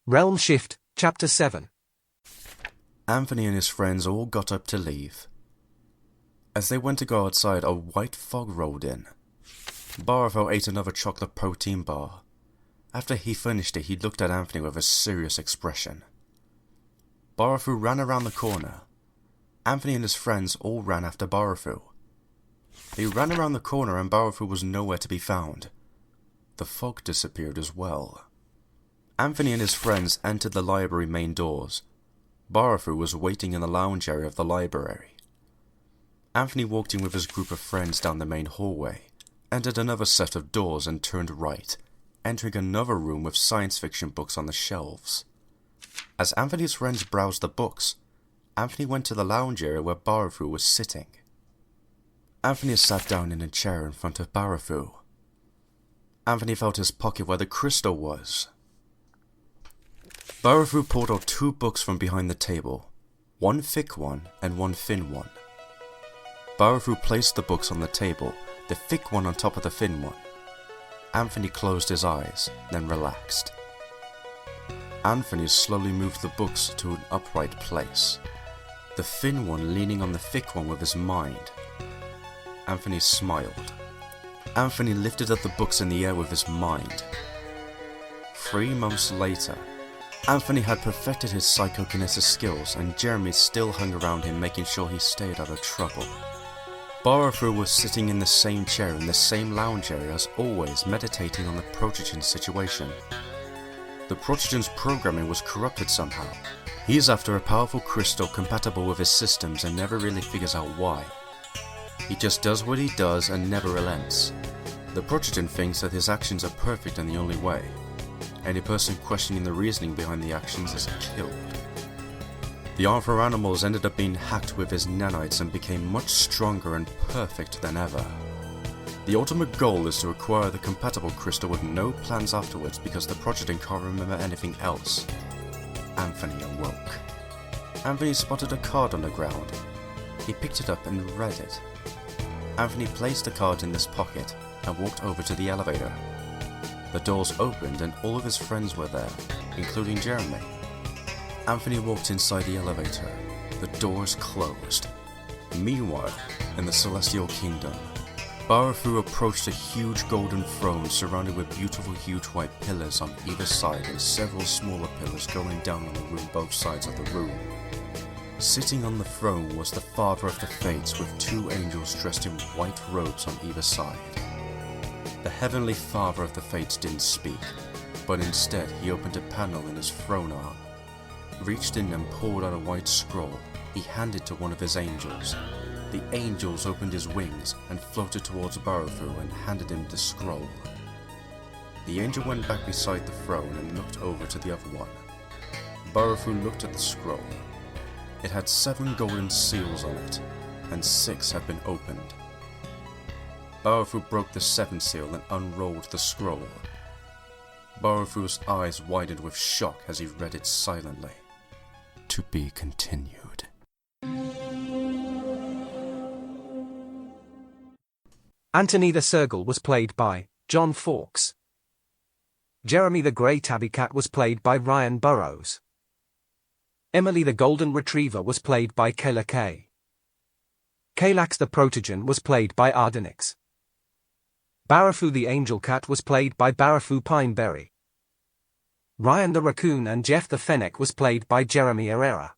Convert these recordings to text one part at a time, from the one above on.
Realm Shift, Chapter 7. Anthony and his friends all got up to leave. As they went to go outside, a white fog rolled in. Barafo ate another chocolate protein bar. After he finished it, he looked at Anthony with a serious expression. Barafu ran around the corner. Anthony and his friends all ran after Barafu. They ran around the corner and Barafu was nowhere to be found. The fog disappeared as well. Anthony and his friends entered the library main doors. Barafu was waiting in the lounge area of the library. Anthony walked in with his group of friends down the main hallway, entered another set of doors and turned right, entering another room with science fiction books on the shelves. As Anthony's friends browsed the books, Anthony went to the lounge area where Barafu was sitting. Anthony sat down in a chair in front of Barafu. Anthony felt his pocket where the crystal was. Barafu pulled out 2 books from behind the table, one thick one and one thin one. Barafu placed the books on the table, the thick one on top of the thin one. Anthony closed his eyes, then relaxed. Anthony slowly moved the books to an upright place, the thin one leaning on the thick one with his mind. Anthony smiled. Anthony lifted up the books in the air with his mind. 3 months later, Anthony had perfected his psychokinesis skills and Jeremy still hung around him making sure he stayed out of trouble. Barafu was sitting in the same chair in the same lounge area as always, meditating on the Protogen situation. The Protogen's programming was corrupted somehow. He is after a powerful crystal compatible with his systems and never really figures out why. He just does what he does and never relents. The Protogen thinks that his actions are perfect and the only way. Any person questioning the reasoning behind the actions is killed. The Alpha animals ended up being hacked with his nanites and became much stronger and perfect than ever. The ultimate goal is to acquire the compatible crystal with no plans afterwards because the Protogen can't remember anything else. Anthony awoke. Anthony spotted a card on the ground. He picked it up and read it. Anthony placed the card in this pocket and walked over to the elevator. The doors opened and all of his friends were there, including Jeremy. Anthony walked inside the elevator. The doors closed. Meanwhile, in the Celestial Kingdom, Barafu approached a huge golden throne surrounded with beautiful huge white pillars on either side and several smaller pillars going down on the room both sides of the room. Sitting on the throne was the Father of the Fates with 2 angels dressed in white robes on either side. The Heavenly Father of the Fates didn't speak, but instead he opened a panel in his throne arm, reached in and pulled out a white scroll. He handed to one of his angels. The angels opened his wings and floated towards Barafu and handed him the scroll. The angel went back beside the throne and looked over to the other one. Barafu looked at the scroll. It had 7 golden seals on it, and 6 had been opened. Barafu broke the 7th seal and unrolled the scroll. Barafu's eyes widened with shock as he read it silently. To be continued. Anthony the Sergal was played by John Fawkes. Jeremy the Grey Tabby Cat was played by Ryan Burrows. Emily the Golden Retriever was played by Kayla Kay. Kalax the Protogen was played by Ardenix. Barafu the Angel Cat was played by Barafu Pineberry. Ryan the Raccoon and Jeff the Fennec was played by Jeremy Herrera.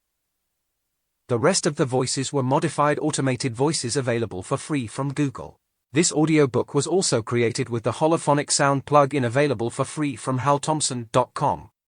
The rest of the voices were modified automated voices available for free from Google. This audiobook was also created with the holophonic sound plug-in available for free from halthompson.com.